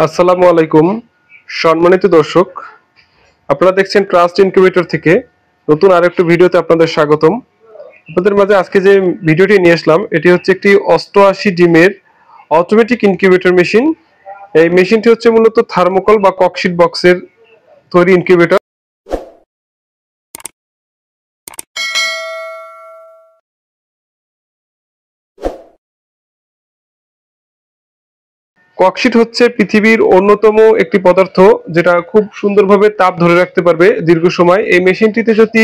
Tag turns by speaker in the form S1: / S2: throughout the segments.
S1: আসসালামু আলাইকুম সম্মানিত দর্শক, আপনারা দেখছেন ট্রাস্ট ইনকিউবেটর থেকে নতুন আরেকটি ভিডিওতে আপনাদের স্বাগতম। আপনাদের মাঝে আজকে যে ভিডিওটি নিয়ে আসলাম এটি হচ্ছে একটি 88 ডিমের অটোমেটিক ইনকিউবেটর মেশিন। এই মেশিনটি হচ্ছে মূলত থার্মোকল বা ককশিট বক্সের তৈরি ইনকিউবেটর। ককশিট হচ্ছে পৃথিবীর অন্যতম একটি পদার্থ যেটা খুব সুন্দরভাবে তাপ ধরে রাখতে পারবে দীর্ঘ সময়। এই মেশিনটিতে যদি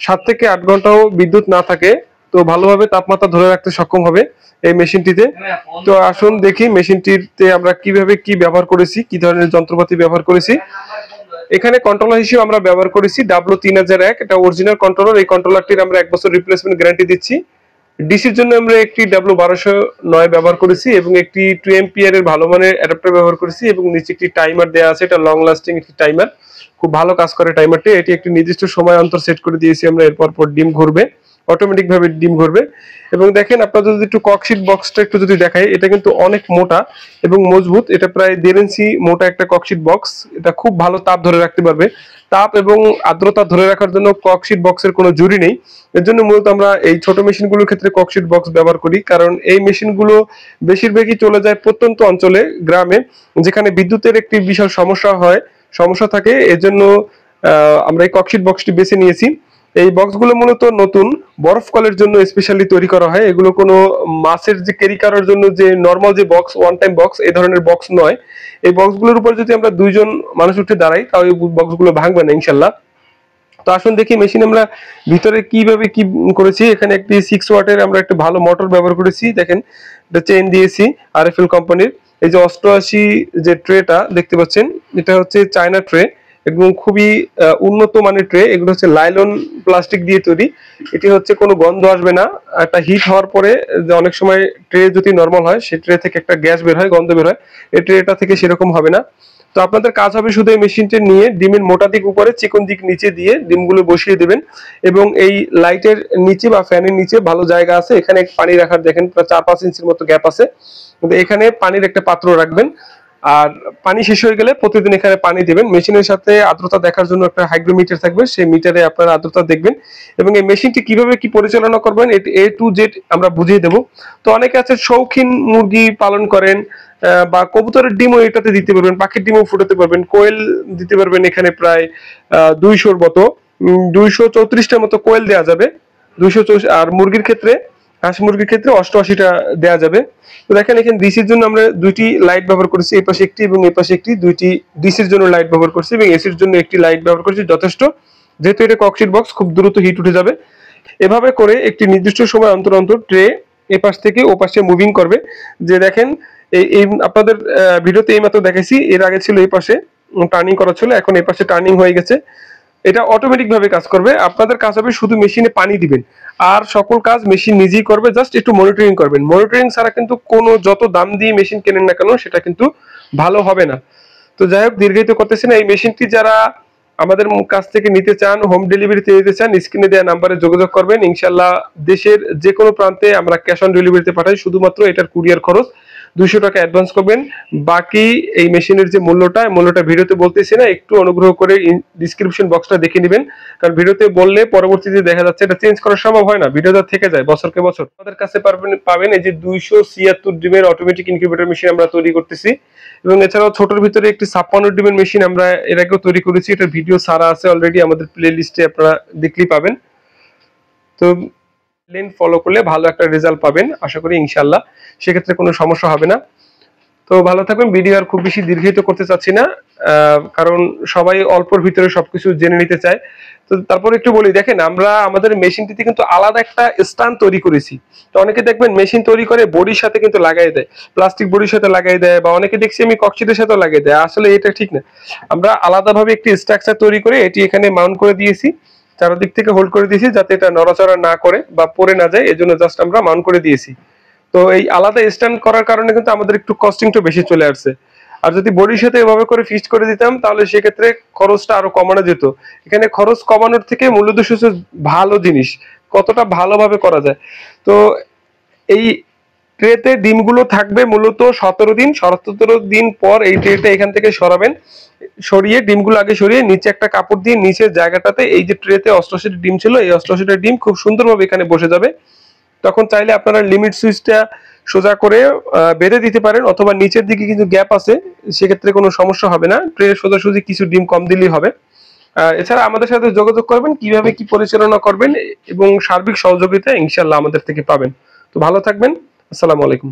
S1: 7 থেকে 8 ঘন্টাও বিদ্যুৎ না থাকে তো ভালোভাবে তাপমাত্রা ধরে রাখতে সক্ষম হবে এই মেশিনটিতে। তো আসুন দেখি মেশিনটিতে আমরা কিভাবে কি ব্যবহার করেছি, কি ধরনের যন্ত্রপাতি ব্যবহার করেছি। এখানে কন্ট্রোলার হিসেবে আমরা ব্যবহার করেছি W3001, এটা অরিজিনাল কন্ট্রোলার। এই কন্ট্রোলারটির আমরা 1 বছর রিপ্লেসমেন্ট গ্যারান্টি দিচ্ছি। ডিসির জন্য আমরা একটি W1209 ব্যবহার করেছি এবং একটি 2 এম্পিয়ার এর ভালো মানের অ্যাডাপ্টার ব্যবহার করেছি এবং নিচে একটি টাইমার দেওয়া আছে। এটা লং লাস্টিং একটি টাইমার, খুব ভালো কাজ করে টাইমারটি। এটি একটি নির্দিষ্ট সময় অন্তর সেট করে দিয়েছি আমরা, এরপর পর ডিম ঘুরবে, অটোমেটিক ভাবে ডিম ঘুরবে। এবং দেখেন আপনাদের যদি একটু ককশিট বক্সটা একটু যদি দেখাই, এটা কিন্তু অনেক মোটা এবং মজবুত। এটা প্রায় 1.5 ইঞ্চি মোটা একটা ককশিট বক্স। এটা খুব ভালো তাপ ধরে রাখতে পারবে। তাপ এবং আর্দ্রতা ধরে রাখার জন্য ককশিট বক্সের কোনো জুড়ি নেই। এর জন্য মূলত আমরা এই ছোট মেশিনগুলোর ক্ষেত্রে ককশিট বক্স ব্যবহার করি, কারণ এই মেশিনগুলো বেশিরভাগই চলে যায় প্রত্যন্ত অঞ্চলে, গ্রামে, যেখানে বিদ্যুতের একটি বিশাল সমস্যা থাকে। এজন্য আমরা এই ককশিট বক্সটি বেছে নিয়েছি। এই বক্সগুলো মূলত নতুন বরফ কলের জন্য স্পেশালি তৈরি করা হয়। এগুলো কোনো মাছের যে ক্যারি করার জন্য যে নরমাল যে বক্স, ওয়ান টাইম বক্স, এই ধরনের বক্স নয়। এই বক্সগুলোর উপর যদি আমরা 2 জন মানুষ উঠে দাঁড়াই তাও এই বক্সগুলো ভাঙবে না ইনশাল্লাহ। তো আসুন দেখি মেশিন আমরা ভিতরে কিভাবে কি করেছি। এখানে একটি 6 ওয়াটের আমরা একটা ভালো মোটর ব্যবহার করেছি। দেখেন এটা চেইন দিয়েছি আরএফএল কোম্পানির। এই যে 88 যে ট্রেটা দেখতে পাচ্ছেন, এটা হচ্ছে চায়না ট্রে এবং খুবই উন্নত মানের ট্রে। এগুলো হচ্ছে লাইলন প্লাস্টিক দিয়ে তৈরি। এটি হচ্ছে কোনো গন্ধ আসবে না। একটা হিট হওয়ার পরে যে অনেক সময় ট্রে যদি নরমাল হয়, সেই ট্রে থেকে একটা গ্যাস বের হয়, গন্ধ বের হয়। এই ট্রেটা থেকে সেরকম হবে না। তো আপনাদের কাজ হবে শুধু এই মেশিনটি নিয়ে ডিমের মোটা দিক উপরে, চিকন দিক নিচে দিয়ে ডিমগুলো বসিয়ে দেবেন। এবং এই লাইটের নিচে বা ফ্যানের নিচে ভালো জায়গা আছে, এখানে পানি রাখার দেখেন প্রায় 4-5 ইঞ্চির মতো গ্যাপ আছে। কিন্তু এখানে পানির একটা পাত্র রাখবেন। আর পানি শেষ হয়ে গেলে প্রতিদিন এখানে পানি দেবেন। মেশিনের সাথে আর্দ্রতা দেখার জন্য একটা হাইগ্রোমিটার থাকবে, সেই মিটারে আপনারা আর্দ্রতা দেখবেন। এবং এই মেশিনটি কিভাবে কি পরিচালনা করবেন A to Z আমরা বুঝিয়ে দেব। তো অনেকে আছে শৌখিন মুরগি পালন করেন, বা কবুতরের ডিমও এটাতে দিতে পারবেন, পাখির ডিমও ফুটাতে পারবেন, কোয়েল দিতে পারবেন। এখানে প্রায় 200-র মতো 234টার মতো কোয়েল দেওয়া যাবে। 234। আর মুরগির ক্ষেত্রে, হাঁস মুরগির ক্ষেত্রে 88টা দেওয়া যাবে। তো দেখেন এখানে ডিসির জন্য আমরা 2টি লাইট ব্যবহার করেছি, এই পাশে একটি এবং এই পাশে একটি। 2টি ডিসির জন্য লাইট ব্যবহার করছি এবং এসির জন্য একটি লাইট ব্যবহার করেছি, যথেষ্ট। যেহেতু এটা ককশিট বক্স, খুব দ্রুত হিট উঠে যাবে। এভাবে করে একটি নির্দিষ্ট সময় অন্তর অন্তর ট্রে এ পাশ থেকে ও পাশে মুভিং করবে। যে দেখেন এই আপনাদের ভিডিওতে এইমাত্র দেখাইছি, এর আগে ছিল এই পাশে টার্নিং করা ছিল, এখন এই পাশে টার্নিং হয়ে গেছে। এটা অটোমেটিক ভাবে কাজ করবে। আপনাদের কাজ হবে শুধু মেশিনে পানি দিবেন, আর সকল কাজ মেশিন নিজেই করবে। জাস্ট একটু মনিটরিং করবেন। মনিটরিং ছাড়া কিন্তু কোনো যত দাম দিয়ে মেশিন কেনেন না কেন, সেটা কিন্তু ভালো হবে না। তো যাই হোক, দীর্ঘায়িত করতেছি না। এই মেশিনটি যারা আমাদের কাছ থেকে নিতে চান, হোম ডেলিভারিতে নিতে চান, স্ক্রিনে দেওয়া নাম্বারে যোগাযোগ করবেন। ইনশাল্লাহ দেশের যে কোনো প্রান্তে আমরা ক্যাশ অন ডেলিভারিতে পাঠাই। শুধুমাত্র এটার কুরিয়ার খরচ 200 টাকা অ্যাডভান্স করবেন। বাকি এই মেশিনের যে মূল্যটা ভিডিওতে বলতেছি না, একটু অনুগ্রহ করে ডিসক্রিপশন বক্সটা দেখে নেবেন। কারণ ভিডিওতে বললে পরবর্তীতে দেখা যাচ্ছে এটা চেঞ্জ করা সম্ভব হয় না, ভিডিওটা থেকে যায় বছরকে বছর। আমাদের কাছে পাবেন এই যে 276 ডিমের অটোমেটিক ইনকিউবেটর মেশিন আমরা তৈরি করতেছি। এবং এছাড়াও ছোটর ভিতরে একটি 56 ডিমের মেশিন আমরা এর আগেও তৈরি করেছি। এটার ভিডিও সারা আছে অলরেডি আমাদের প্লে লিস্টে, আপনারা দেখলেই পাবেন। তো লেন ফলো করলে ভালো একটা রেজাল্ট পাবেন আশা করি ইনশাল্লাহ, সেক্ষেত্রে কোনো সমস্যা হবে না। তো ভালো থাকবেন। ভিডিও আর খুব বেশি দীর্ঘায়িত করতে চাচ্ছি না, কারণ সবাই অল্পর ভিতরে সবকিছু জেনে নিতে চায়। তো তারপর একটু বলি, দেখেন আমরা আমাদের মেশিনটিতে কিন্তু আলাদা একটা স্ট্যান্ড তৈরি করেছি। তো অনেকে দেখবেন মেশিন তৈরি করে বডির সাথে কিন্তু লাগাই দেয়, প্লাস্টিক বডির সাথে লাগাই দেয়, বা অনেকে দেখছি আমি ককশিটের সাথে লাগাই দেয়। আসলে এটা ঠিক না। আমরা আলাদাভাবে একটি স্ট্রাকচার তৈরি করে এটি এখানে মাউন্ট করে দিয়েছি, চারদিক থেকে হোল্ড করে দিয়েছি যাতে এটা নড়াচড়া না করে বা পড়ে না যায়, এজন্য জাস্ট আমরা মাউন্ট করে দিয়েছি। তো এই আলাদা স্ট্যান্ড করার কারণে কিন্তু আমাদের একটু কস্টিংটা বেশি চলে আসছে। আর যদি বডির সাথে এভাবে করে ফিক্সড করে দিতাম তাহলে সেক্ষেত্রে খরচটা আরো কমানো যেত। এখানে খরচ কমানোর থেকে মূল্য হচ্ছে ভালো জিনিস কতটা ভালোভাবে করা যায়। তো এই ট্রেতে ডিমগুলো থাকবে মূলত 17 দিন। 17 দিন পর এই ট্রেটা এখান থেকে সরাবেন, সরিয়ে ডিমগুলো আগে সরিয়ে নিচে একটা কাপড় দিয়ে নিচের জায়গাটাতে এই যে ট্রেতে 88টি ডিম ছিল, এই 88টা ডিম খুব সুন্দরভাবে এখানে বসে যাবে। তখন চাইলে আপনারা লিমিট সুইচটা সোজা করে বেঁধে দিতে পারেন, অথবা নিচের দিকে কিন্তু গ্যাপ আছে, সেক্ষেত্রে কোনো সমস্যা হবে না, ট্রে সোজাসুজি কিছু ডিম কম দিলেই হবে। এছাড়া আমাদের সাথে যোগাযোগ করবেন কিভাবে কি পরিচালনা করবেন, এবং সার্বিক সহযোগিতা ইনশাআল্লাহ আমাদের থেকে পাবেন। তো ভালো থাকবেন। আসসালামু আলাইকুম।